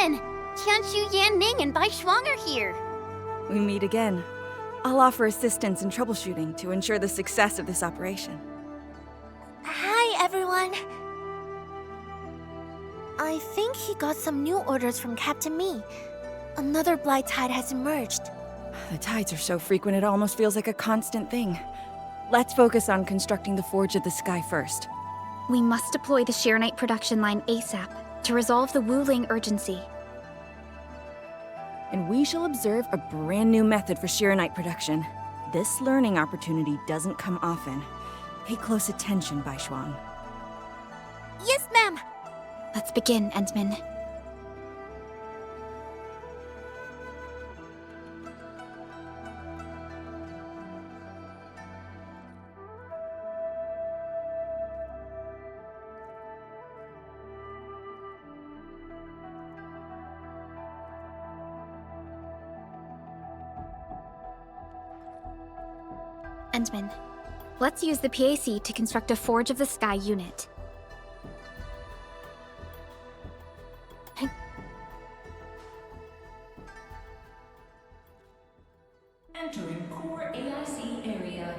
Enman! Tianshu, Yan Ning, and Bai Shuang are here. We meet again. I'll offer assistance in troubleshooting to ensure the success of this operation. Hi, everyone. I think he got some new orders from Captain Mi. Another blight tide has emerged. The tides are so frequent it almost feels like a constant thing. Let's focus on constructing the Forge of the Sky first. We must deploy the Shirenite production line ASAP to resolve the Wuling urgency. And we shall observe a brand new method for Shirenite production. This learning opportunity doesn't come often. Pay close attention, Bai Shuang. Yes, ma'am. Let's begin, Endman. Endman, let's use the PAC to construct a Forge of the Sky unit. Entering core AIC area.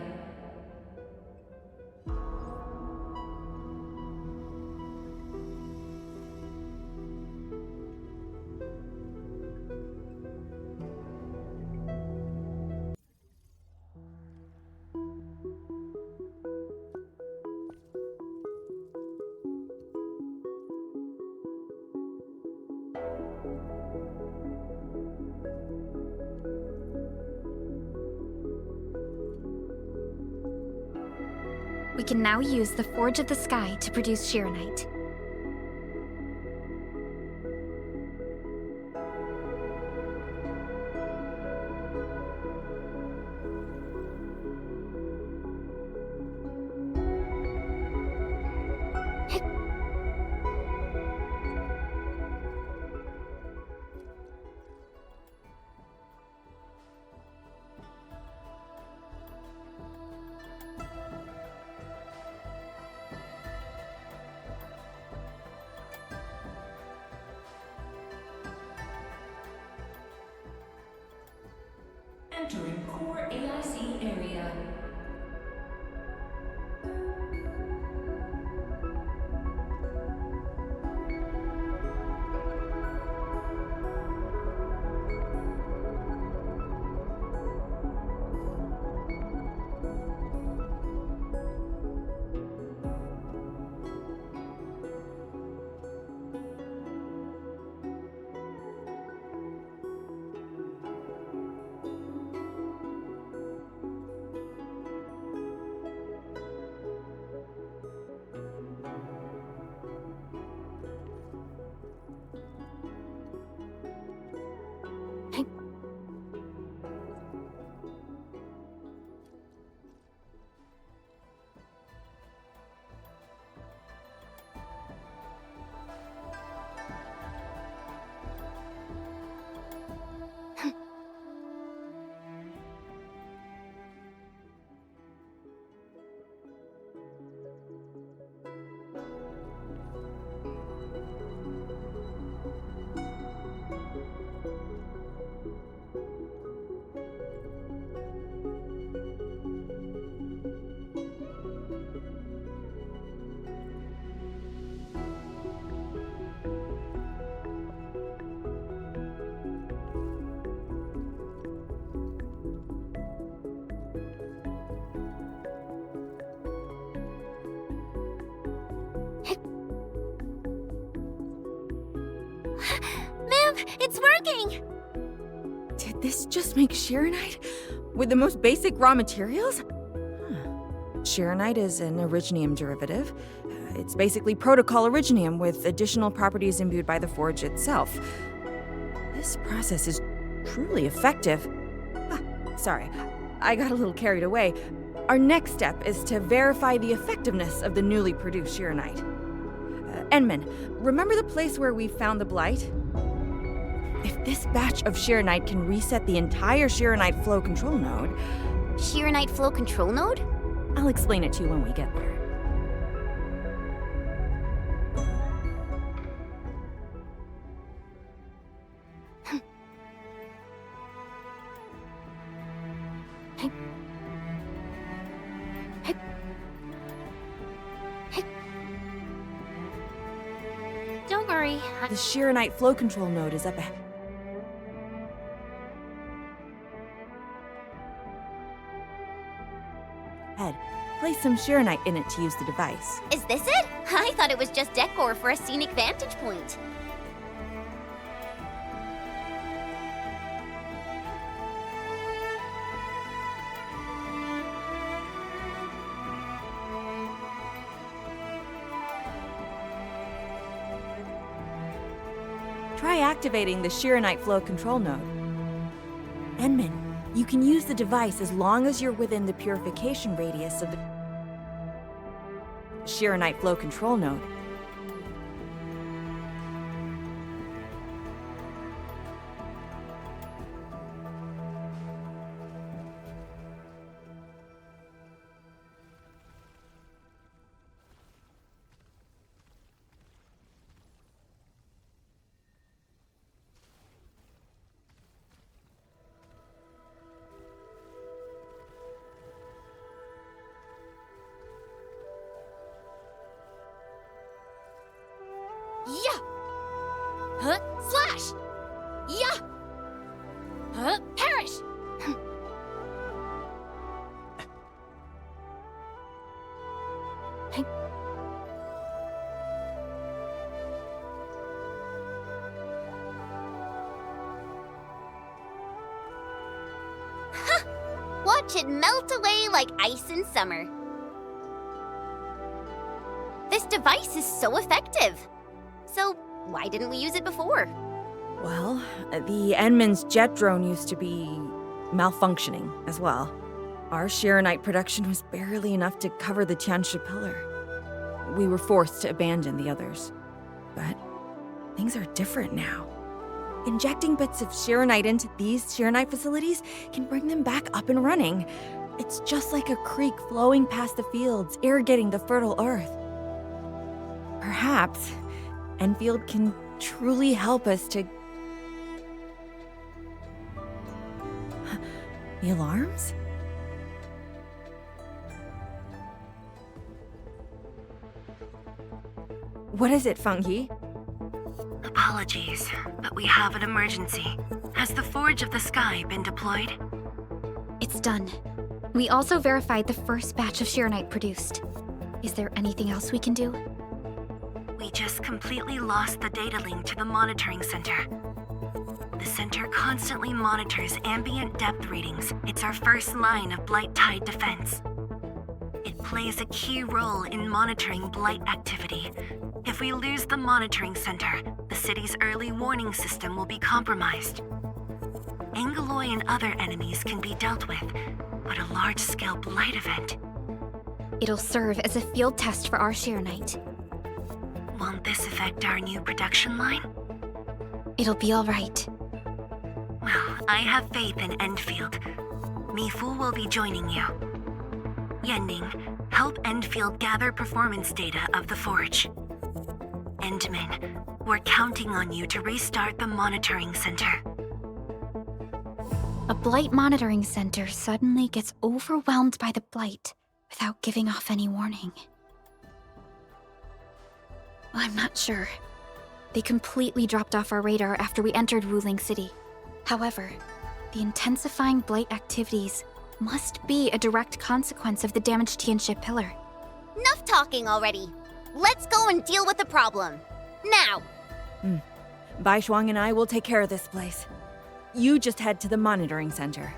We can now use the Forge of the Sky to produce Shirenite. Entering core AIC area. Ma'am, it's working! Did this just make Shirenite? With the most basic raw materials? Shirenite is an originium derivative. It's basically protocol originium with additional properties imbued by the forge itself. This process is truly effective. Sorry, I got a little carried away. Our next step is to verify the effectiveness of the newly produced Shirenite. Enman, remember the place where we found the blight? If this batch of Shirenite can reset the entire Shirenite flow control node... Shirenite flow control node? I'll explain it to you when we get there. Sorry. The Sheeranite flow control node is up ahead. Place some Sheeranite in it to use the device. Is this it? I thought it was just decor for a scenic vantage point. Try activating the Sheeranite flow control node. Enman, you can use the device as long as you're within the purification radius of the Sheeranite flow control node. Yeah! Huh? Slash! Yeah! Huh? Perish! Watch it melt away like ice in summer. This device is so effective. So, why didn't we use it before? Well, the Enman's jet drone used to be malfunctioning as well. Our Sheeranite production was barely enough to cover the Tianshi pillar. We were forced to abandon the others. But things are different now. Injecting bits of Sheeranite into these Sheeranite facilities can bring them back up and running. It's just like a creek flowing past the fields, irrigating the fertile earth. Perhaps endfield can truly help us to... The alarms? What is it, Fungi? Apologies, but we have an emergency. Has the Forge of the Sky been deployed? It's done. We also verified the first batch of Sheeranite produced. Is there anything else we can do? We just completely lost the data link to the monitoring center. The center constantly monitors ambient depth readings. It's our first line of Blight Tide defense. It plays a key role in monitoring Blight activity. If we lose the monitoring center, the city's early warning system will be compromised. Angeloy and other enemies can be dealt with, but a large-scale Blight event... It'll serve as a field test for our Sheeranite. Won't this affect our new production line? It'll be all right. Well, I have faith in Endfield. Mifu will be joining you. Yenning, help Endfield gather performance data of the Forge. Endman, we're counting on you to restart the monitoring center. A Blight monitoring center suddenly gets overwhelmed by the Blight without giving off any warning. I'm not sure. They completely dropped off our radar after we entered Wuling City. However, the intensifying Blight activities must be a direct consequence of the damaged Tianshi pillar. Enough talking already. Let's go and deal with the problem. Now! Bai Shuang and I will take care of this place. You just head to the monitoring center.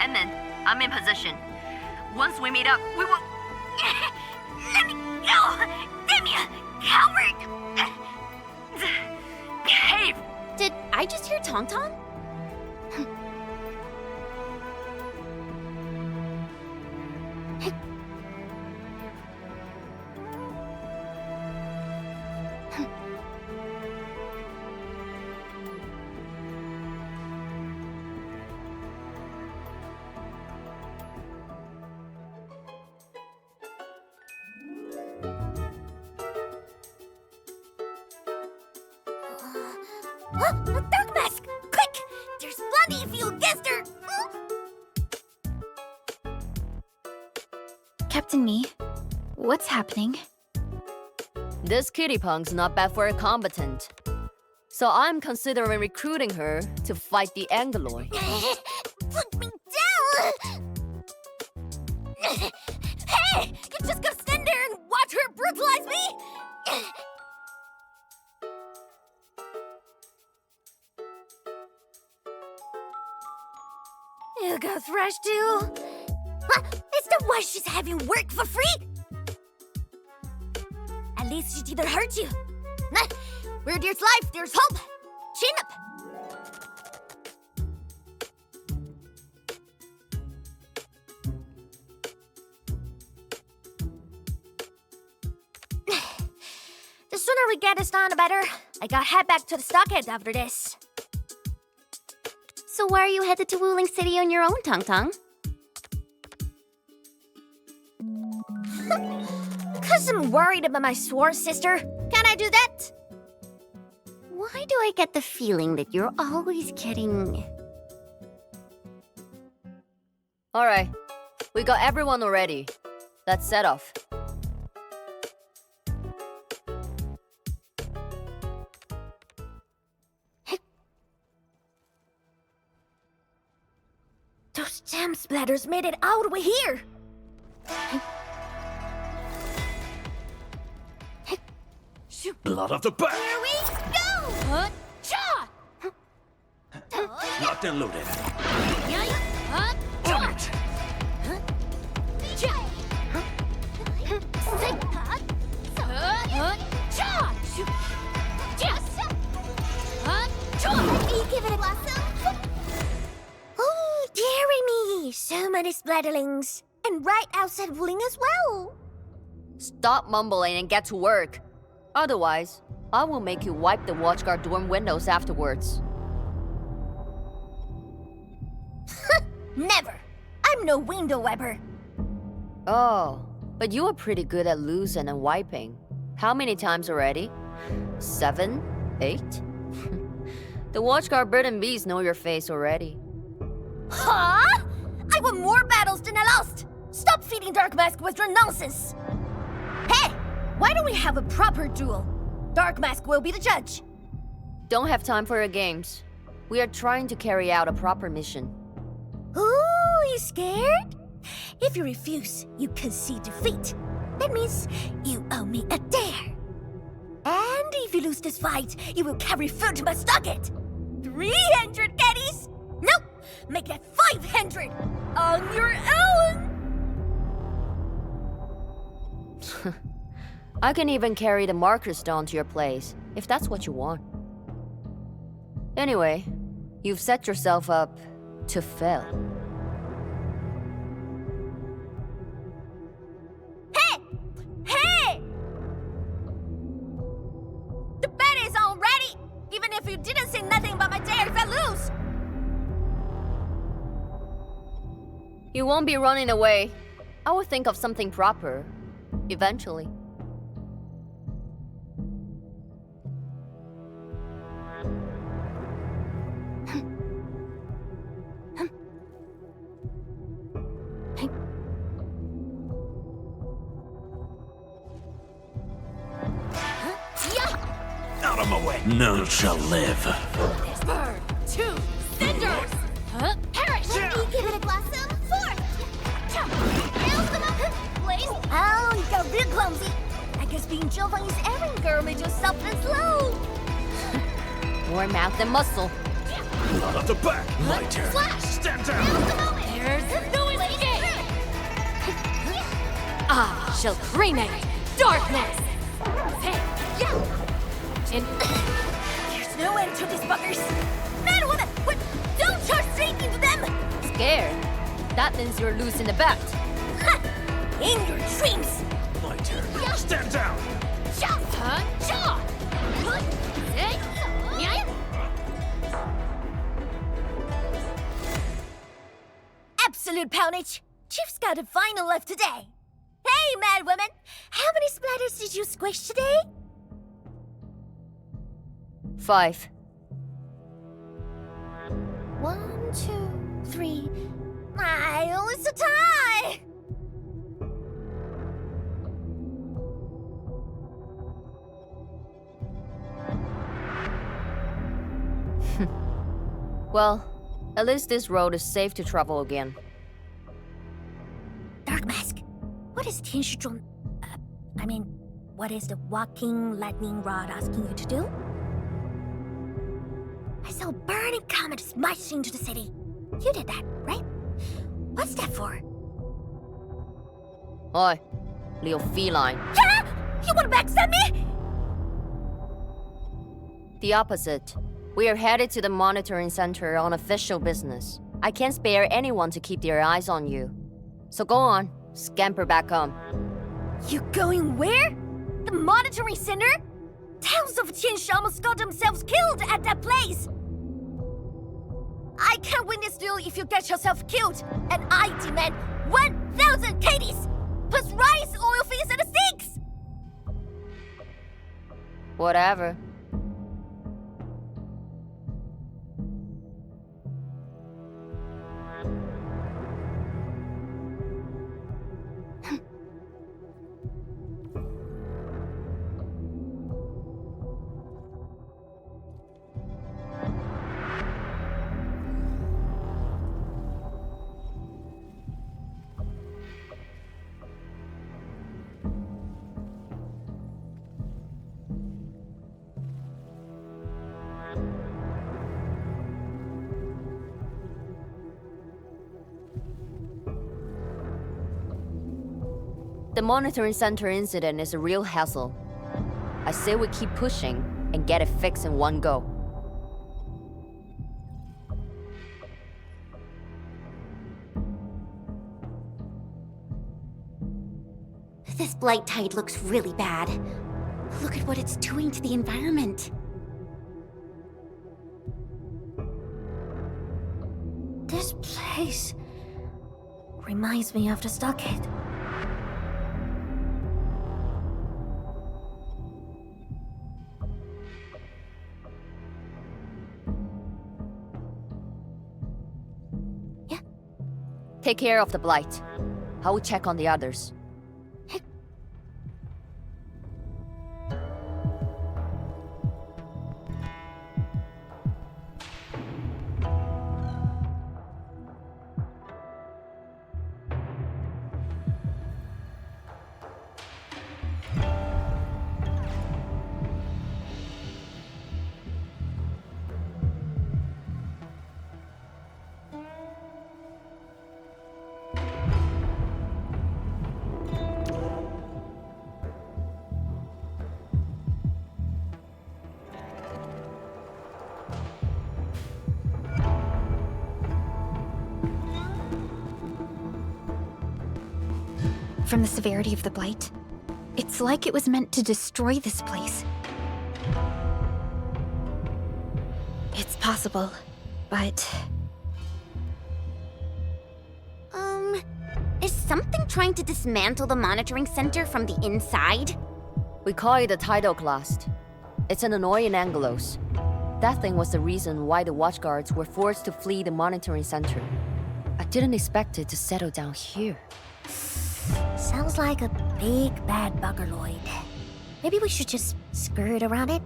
And then, I'm in position. Once we meet up, we will... Let me go! Coward! Behave! Did I just hear Tong Tong? Dark Mask! Quick! There's plenty of you against her! Captain Me, what's happening? This kitty punk's not bad for a combatant. So I'm considering recruiting her to fight the Angloid. Put me down! Hey! You just gonna stand there and watch her brutalize me? You got thrashed too? Huh? Is that why she's having work for free? At least she didn't hurt you. Nah, where there's life, there's hope. Chin up. The sooner we get this done, the better. I gotta head back to the stockade after this. So why are you headed to Wuling City on your own, Tong Tong? 'Cause I'm worried about my sworn sister. Can I do that? Why do I get the feeling that you're always getting... Alright, we got everyone already. Let's set off. Those gem splatters made it all the way here. Blood of the back! Here we go! Cha! Locked and loaded. Yeah. On it! Give it a blossom. Oh, dearie me! So many splatterlings. And right outside Wuling as well. Stop mumbling and get to work. Otherwise, I will make you wipe the watchguard dorm windows afterwards. Never! I'm no window wiper. Oh, but you are pretty good at losing and wiping. How many times already? 7? 8? The watchguard bird and bees know your face already. Huh? I won more battles than I lost! Stop feeding Dark Mask with your nonsense! Hey! Why don't we have a proper duel? Dark Mask will be the judge. Don't have time for your games. We are trying to carry out a proper mission. Ooh, you scared? If you refuse, you concede defeat. That means you owe me a dare. And if you lose this fight, you will carry food to my stockade. 300 caddies? Nope! Make that 500! On your own! I can even carry the marker stone to your place, if that's what you want. Anyway, you've set yourself up to fail. Hey! Hey! The bet is all ready! Even if you didn't say nothing about my dare if I lose! You won't be running away. I will think of something proper. Eventually. Out of my way! None shall live. Burn to cinders! Perish! Give it a blossom! 4! Nails them up! Blaze! Oh, you got real clumsy! I guess being Giovanni's errand girl made you soft and slow! More mouth than muscle. Blood of the back! My turn! Flash! Stand down! Nails the moment! There's no escape! I shall cremate darkness! Hey! There's no end to these buggers! Man, woman! What? Don't charge straight into them! Scared? That means you're losing the bet. Ha! In your dreams! My turn. Stand down. Absolute poundage! Chief's got a final left today! Hey, mad woman! How many splatters did you squish today? 5. 1, 2, 3. Oh, it's a tie! Well, at least this road is safe to travel again. Dark Mask, what is Tianshizhuang... what is the walking lightning rod asking you to do? I saw a burning comet smash into the city. You did that, right? What's that for? Oi, little feline. Yeah! You wanna backstab me? The opposite. We are headed to the monitoring center on official business. I can't spare anyone to keep their eyes on you. So go on, scamper back home. You going where? The monitoring center? Thousands of Tianshi almost got themselves killed at that place! I can't win this duel if you get yourself killed, and I demand 1,000 KDs, plus rice, oil fees, and sticks! Whatever. The monitoring center incident is a real hassle. I say we keep pushing and get it fixed in one go. This blight tide looks really bad. Look at what it's doing to the environment. This place reminds me of the stockade. Take care of the blight. I will check on the others. From the severity of the blight, it's like it was meant to destroy this place. It's possible, but... Is something trying to dismantle the monitoring center from the inside? We call it a tidal blast. It's an annoying Angelos. That thing was the reason why the watchguards were forced to flee the monitoring center. I didn't expect it to settle down here. Sounds like a big bad buggerloid. Maybe we should just skirt around it?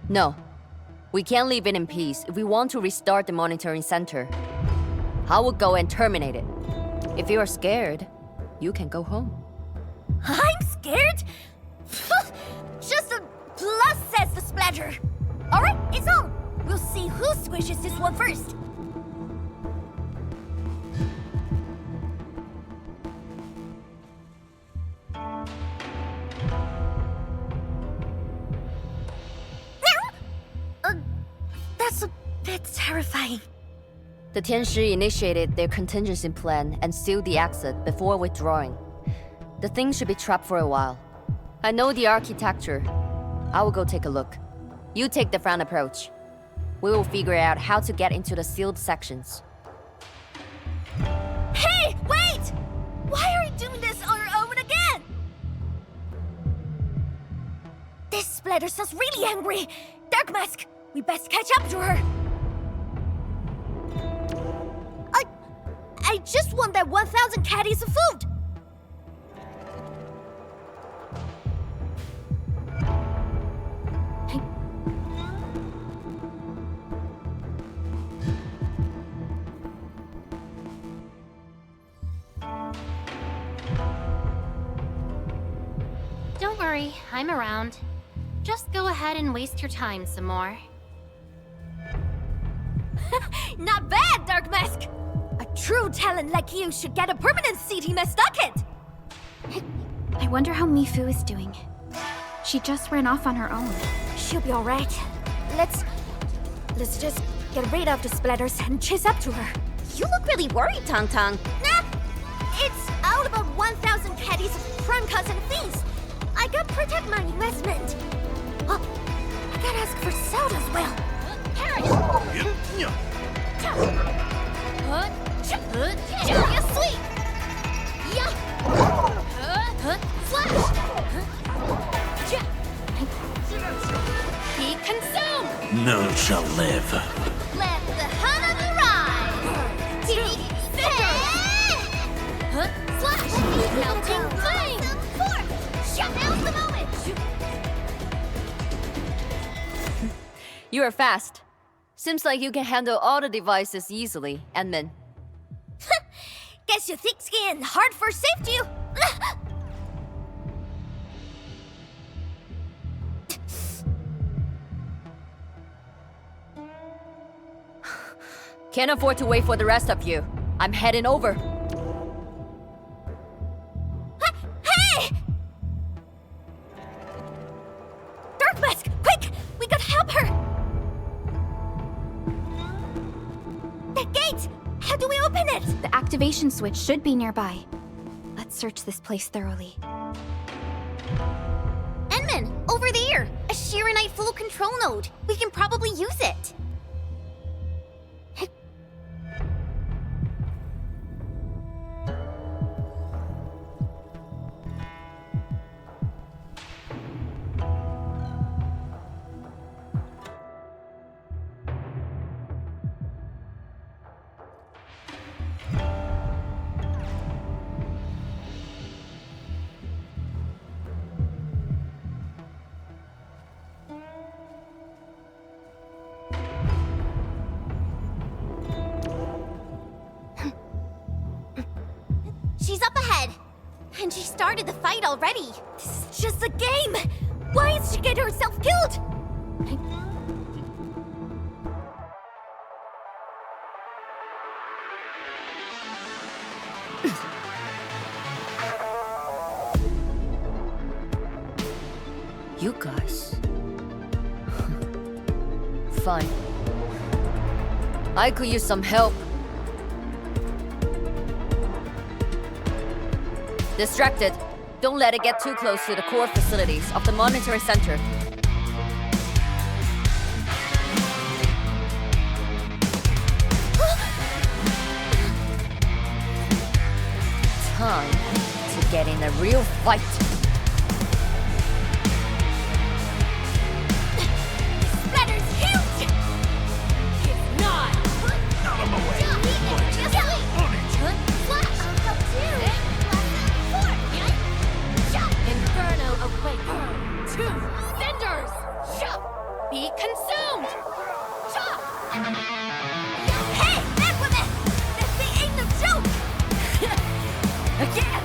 No. We can't leave it in peace if we want to restart the monitoring center. I will go and terminate it. If you are scared, you can go home. I'm scared? Just a plus, says the splatter. Alright, it's on. We'll see who squishes this one first. That's terrifying. The Tianshi initiated their contingency plan and sealed the exit before withdrawing. The thing should be trapped for a while. I know the architecture. I will go take a look. You take the front approach. We will figure out how to get into the sealed sections. Hey, wait! Why are we doing this on our own again? This splatter sounds really angry. Dark Mask, we best catch up to her. I just want that 1,000 caddies of food. Don't worry, I'm around. Just go ahead and waste your time some more. Not bad, Dark Mask. A true talent like you should get a permanent seat in my stocket. I wonder how Mifu is doing. She just ran off on her own. She'll be all right. Let's just get rid of the splatters and chase up to her. You look really worried, Tong Tong. Nah, it's all about 1,000 caddies of prankers and fiends. I gotta protect my investment. Oh, I gotta ask for salt as well. You sweet! Be consumed! None shall live. Let the hunt arise! Slash! Melting flame! Now's the moment! You are fast. Seems like you can handle all the devices easily, Edmund. Guess you thick skin, hard for safety. Can't afford to wait for the rest of you. I'm heading over. Hey! Dark Mask, quick! We gotta help her! The gate! How do we open it? The activation switch should be nearby. Let's search this place thoroughly. Enman, over there! A Shiranite flow control node. We can probably use it. She's up ahead. And she started the fight already. This is just a game! Why is she getting herself killed? You guys. Fine. I could use some help. Distracted. Don't let it get too close to the core facilities of the monitoring center. Time to get in a real fight. Splatter's huge! It's not! Out of my way. Inferno awake. Two cinders! Be consumed! Hey, Aquaman! This thing ain't no joke! Again!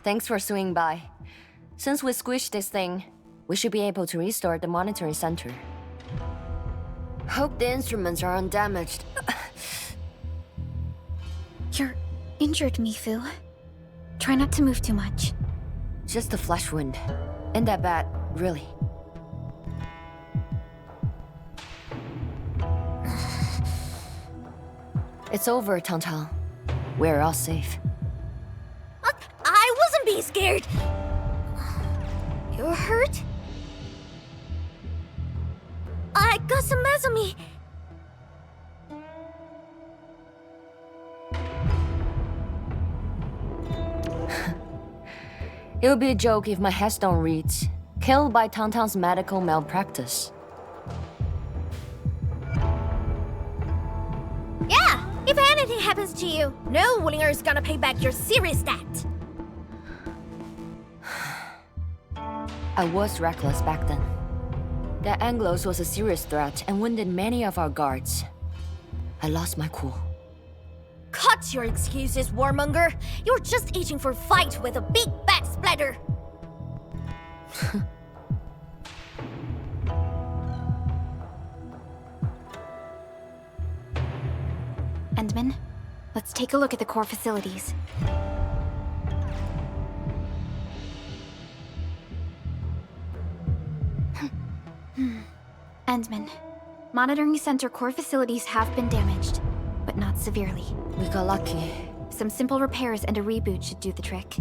Thanks for swinging by. Since we squished this thing, we should be able to restart the monitoring center. Hope the instruments are undamaged. You're injured, Mifu. Try not to move too much. Just a flesh wound. Ain't that bad, really. It's over, Tang. We're all safe. I wasn't being scared. You're hurt? I got some mess on me. It would be a joke if my headstone reads, "Killed by Tang's medical malpractice." Yeah, if anything happens to you, no Wulinger is gonna pay back your serious debt. I was reckless back then. That Anglos was a serious threat and wounded many of our guards. I lost my cool. Cut your excuses, warmonger. You're just itching for a fight with a big bad splatter. Endman, let's take a look at the core facilities. Endman, monitoring center core facilities have been damaged, but not severely. We got lucky. Some simple repairs and a reboot should do the trick.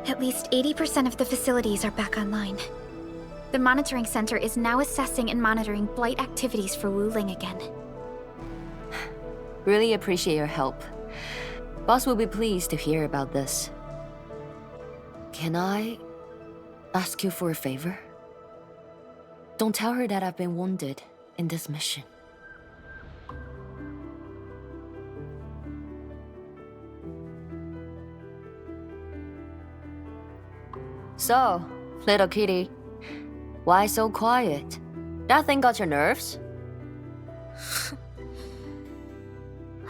At least 80% of the facilities are back online. The monitoring center is now assessing and monitoring blight activities for Wuling again. Really appreciate your help. Boss will be pleased to hear about this. Can I ask you for a favor? Don't tell her that I've been wounded in this mission. So, little kitty, why so quiet? That thing got your nerves?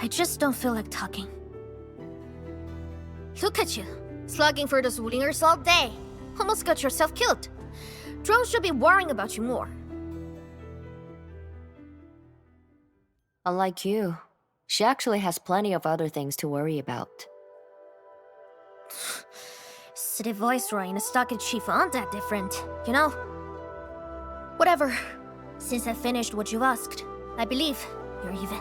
I just don't feel like talking. Look at you, slugging for those Wulingers all day. Almost got yourself killed. Drones should be worrying about you more. Unlike you, she actually has plenty of other things to worry about. City Viceroy and a stockade chief aren't that different, you know? Whatever. Since I finished what you asked, I believe you're even.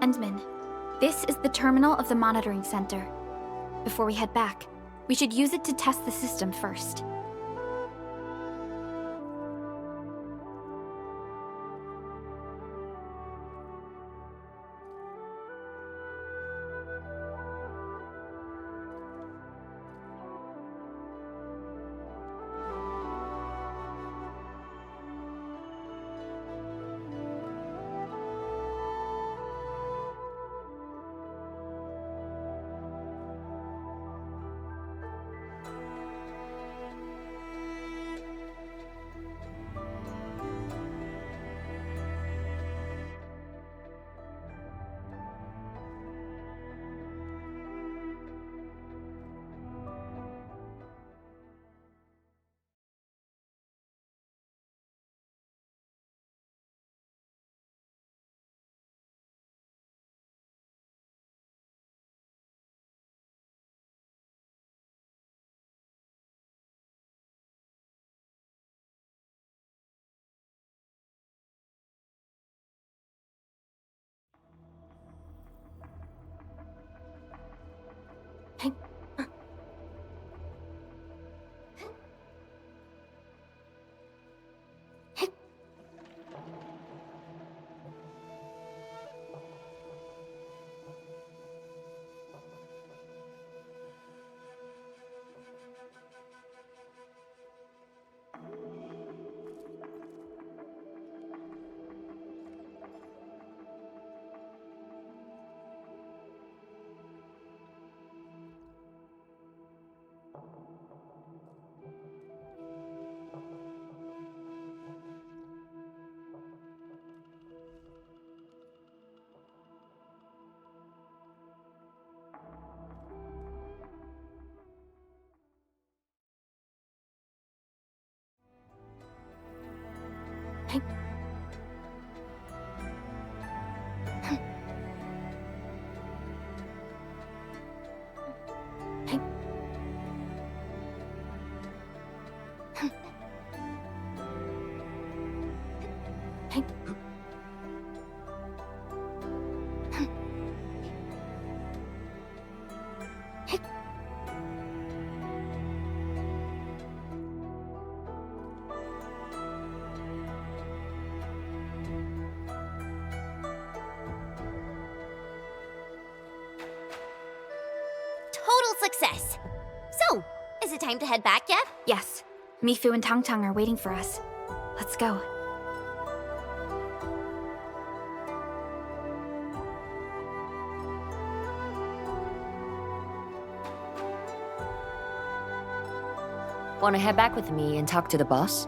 Endman, this is the terminal of the monitoring center. Before we head back, we should use it to test the system first. Total success. So, is it time to head back yet? Yes, Mifu and Tangtang are waiting for us. Let's go. Wanna head back with me and talk to the boss?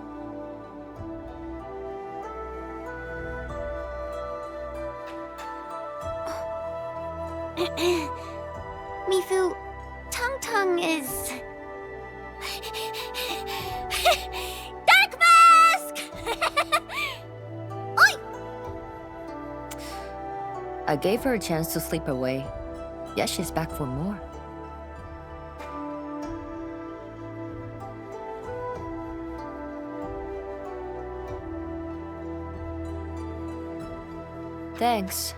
Mifu, Tangtang is... Dark Mask! Oi! I gave her a chance to sleep away. Yet she's back for more. Thanks,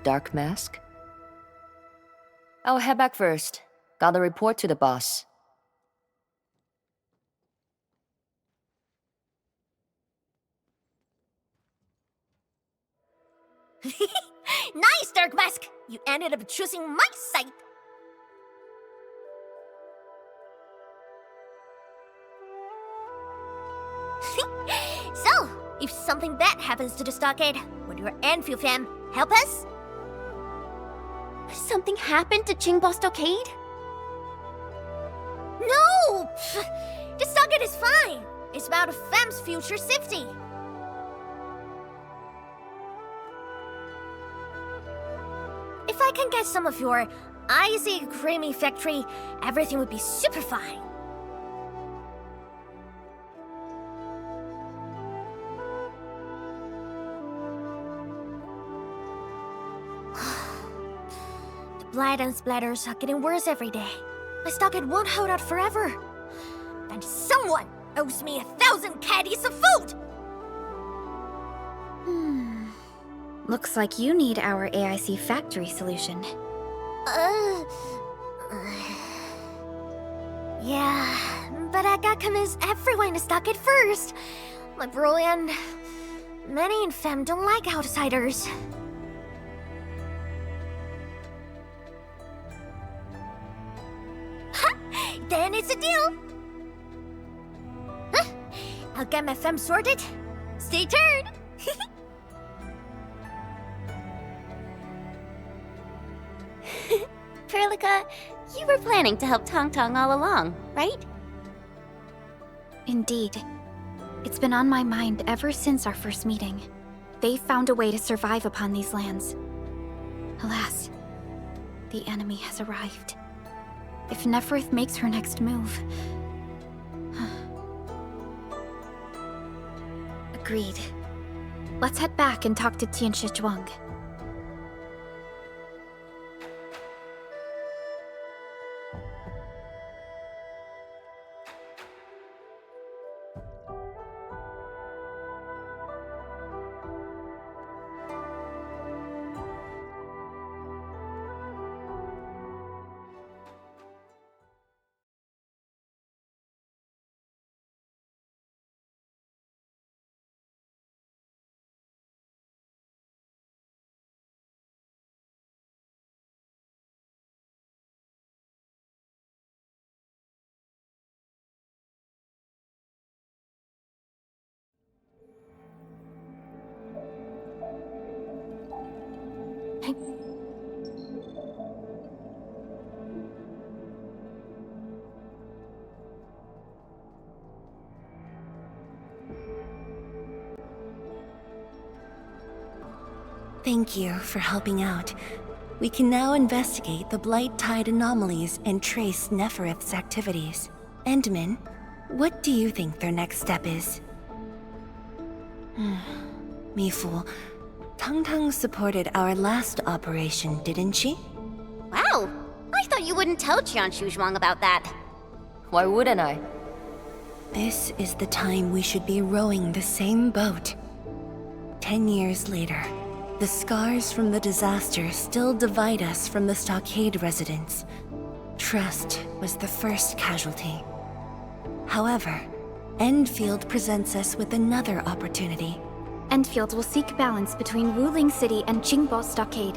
Dark Mask. I'll head back first. Gotta report to the boss. Nice, Dark Mask! You ended up choosing my side. So, if something bad happens to the stockade, would your endfield fam help us? Something happened to Qingbo Stockade? No! The stockade is fine. It's about a fam's future safety. If I can get some of your icy creamy factory, everything would be super fine. The blood and splatters are getting worse every day. My stockade won't hold out forever. And someone owes me 1,000 caddies of food! Looks like you need our AIC factory solution. Yeah, but I gotta convince everyone to stock it first. My bro and many in fam don't like outsiders. Ha! Then it's a deal. Huh? I'll get my fam sorted. Stay tuned. Perlica, you were planning to help Tangtang all along, right? Indeed. It's been on my mind ever since our first meeting. They found a way to survive upon these lands. Alas, the enemy has arrived. If Neferth makes her next move... Agreed. Let's head back and talk to Tianshi Zhuang. Thank you for helping out. We can now investigate the Blight Tide anomalies and trace Nefereth's activities. Endman, what do you think their next step is? Mifu, Tang supported our last operation, didn't she? Wow, I thought you wouldn't tell Qian Shuzhuang about that. Why wouldn't I? This is the time we should be rowing the same boat. 10 years later, the scars from the disaster still divide us from the stockade residents. Trust was the first casualty. However, Endfield presents us with another opportunity. Endfield will seek balance between Wuling City and Qingbo Stockade.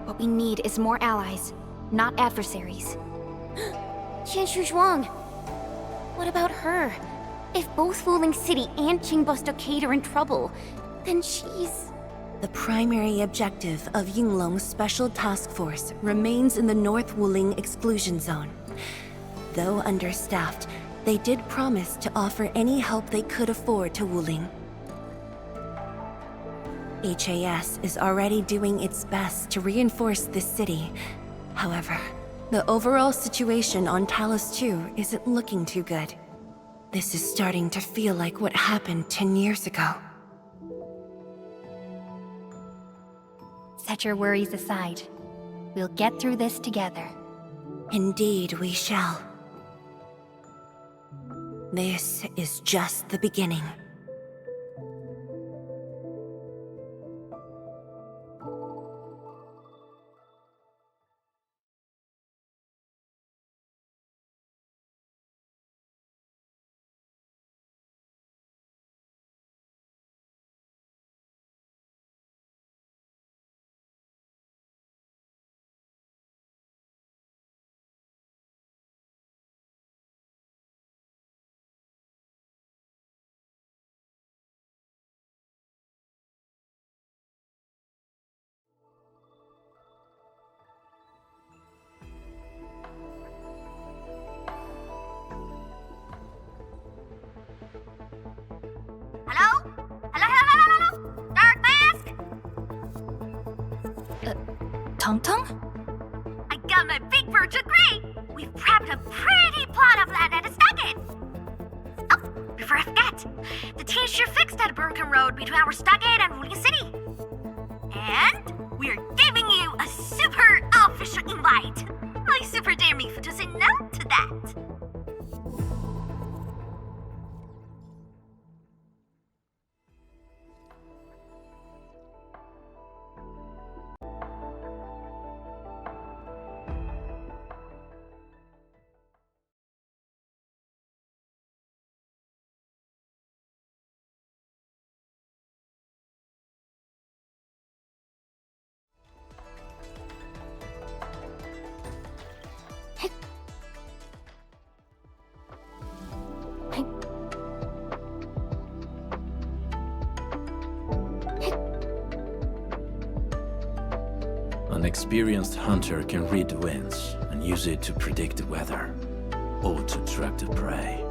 What we need is more allies, not adversaries. Qian Shuzhuang. What about her? If both Wuling City and Qingbo Stockade are in trouble, then she's... The primary objective of Yinglong's Special Task Force remains in the North Wuling Exclusion Zone. Though understaffed, they did promise to offer any help they could afford to Wuling. HAS is already doing its best to reinforce this city. However, the overall situation on Talos 2 isn't looking too good. This is starting to feel like what happened 10 years ago. Set your worries aside. We'll get through this together. Indeed, we shall. This is just the beginning. Hello? Hello? Dark Mask? Tong? I got my big bird to agree! We've prepped a pretty plot of land at a stockade! Oh, before I forget, the team sure fixed that broken road between our stockade and Wuling City. And we're giving you a super official invite! I super dare me to say no to that! An experienced hunter can read the winds and use it to predict the weather, or to track the prey.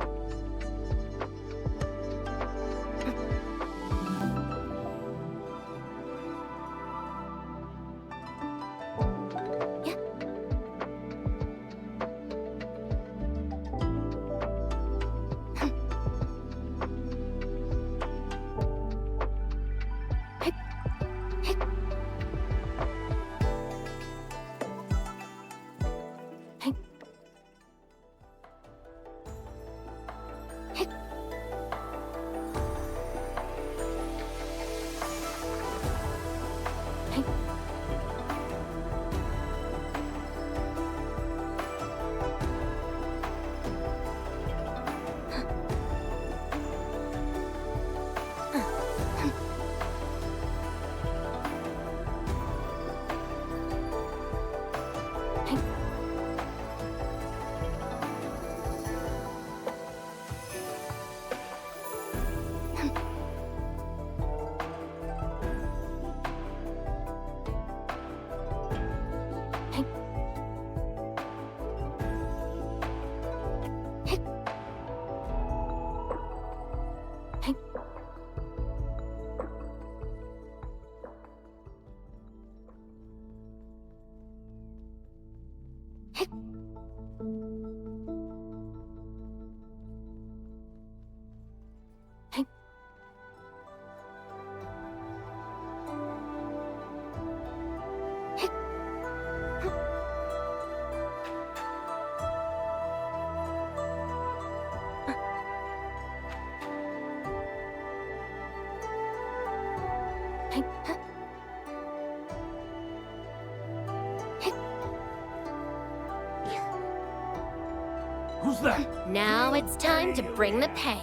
Who's that? Now it's time to bring the pain.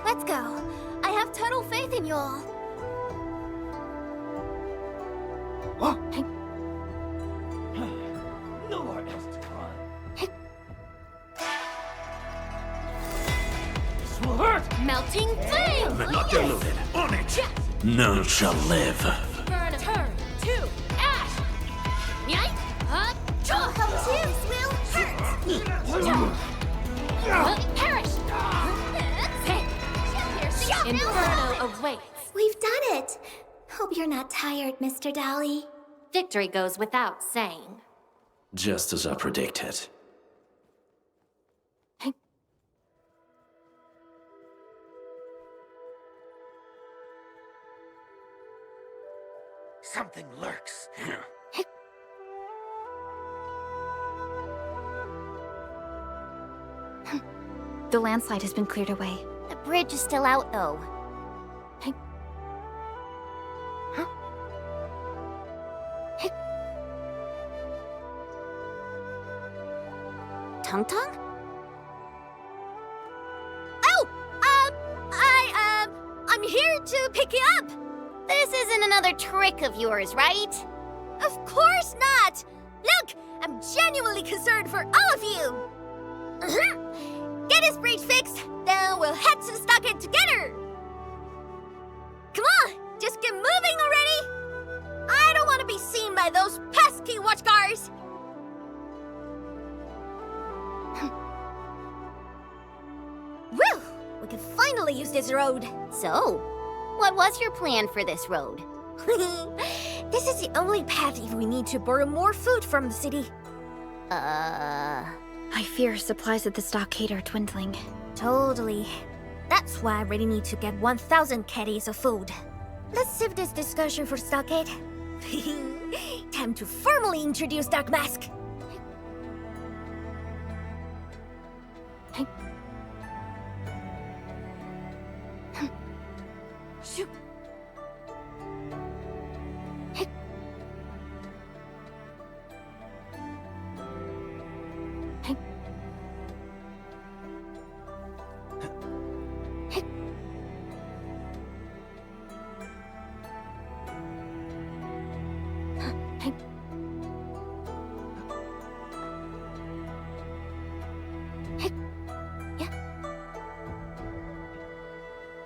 Let's go. I have total faith in you all. What? Nowhere else to run. This will hurt! Melting flame! But not diluted. On it! None shall live. Burn, turn to ash! Yike! This will hurt! Perish! Inferno awaits. We've done it! Hope you're not tired, Mr. Dolly. Victory goes without saying. Just as I predicted. Something lurks here. The landslide has been cleared away. The bridge is still out, though. Tung Tung? Oh! I'm here to pick you up! This isn't another trick of yours, right? Of course not! Look! I'm genuinely concerned for all of you! Get his bridge fixed, then we'll head to the stockade together! Come on! Just get moving already! I don't want to be seen by those pesky watchguards! Whew! We can finally use this road! So, what was your plan for this road? This is the only path if we need to borrow more food from the city. I fear supplies at the stockade are dwindling. Totally. That's why I really need to get 1,000 caddies of food. Let's save this discussion for stockade. Time to formally introduce Dark Mask. Shoot.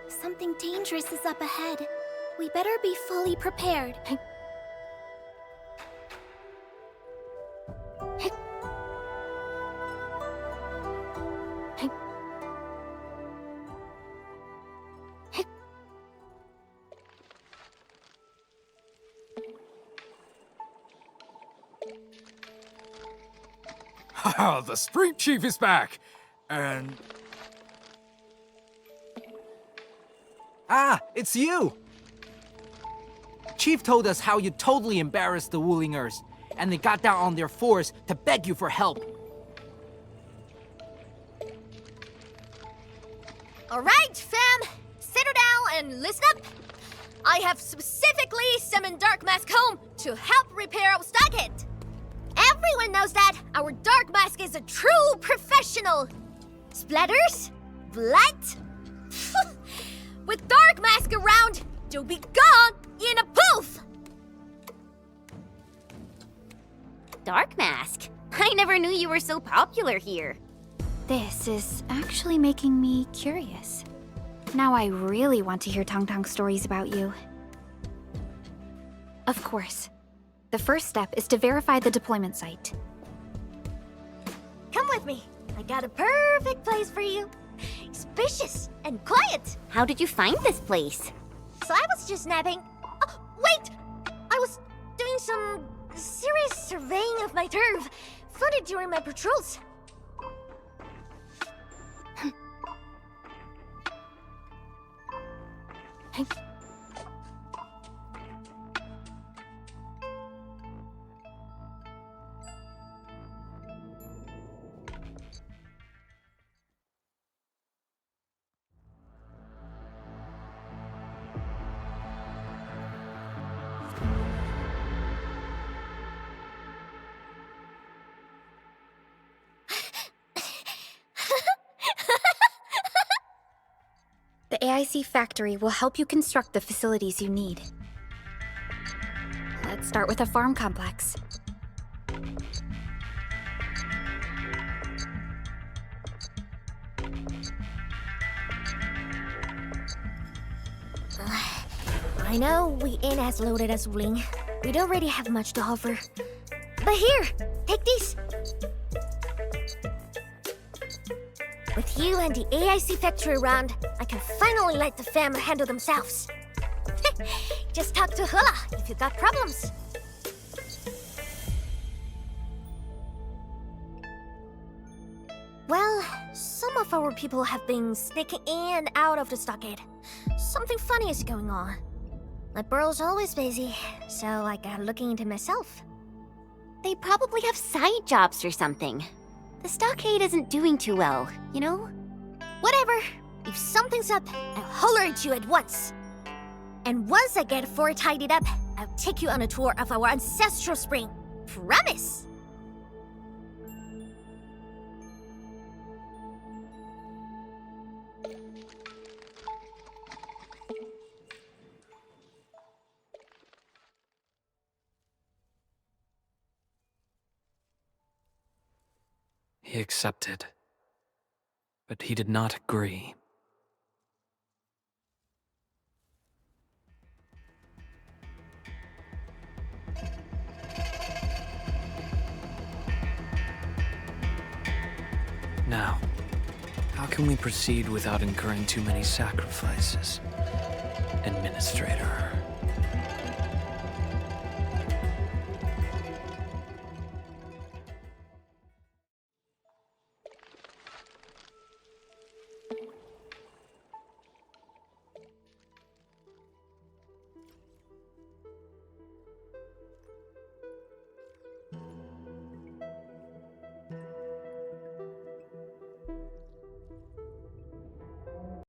Something dangerous is up ahead. We better be fully prepared. Haha, the Spring Chief is back! And... Ah, it's you! Chief told us how you totally embarrassed the Woolingers, and they got down on their fours to beg you for help. Alright, fam! Settle down and listen up! I have specifically summoned Dark Mask home to help repair our stockade. Everyone knows that our Dark Mask is a true professional. Splatters? Blood? With Dark Mask around, you'll be gone in a poof! Dark Mask? I never knew you were so popular here. This is actually making me curious. Now I really want to hear Tong Tong's stories about you. Of course. The first step is to verify the deployment site. Come with me. I got a perfect place for you. Spacious and quiet. How did you find this place? So I was just napping. Oh, wait! I was doing some serious surveying of my turf, flooded during my patrols. AIC factory will help you construct the facilities you need. Let's start with a farm complex. I know we ain't as loaded as Wuling. We don't really have much to offer. But here, take these. With you and the AIC factory around, I can finally let the fam handle themselves. Just talk to Hula if you got problems. Well, some of our people have been sneaking in and out of the stockade. Something funny is going on. My burrow's always busy, so I got looking into myself. They probably have side jobs or something. The stockade isn't doing too well, you know? Whatever. If something's up, I'll holler at you at once. And once I get fort tidied up, I'll take you on a tour of our ancestral spring. Promise! He accepted, but he did not agree. Now, how can we proceed without incurring too many sacrifices? Administrator.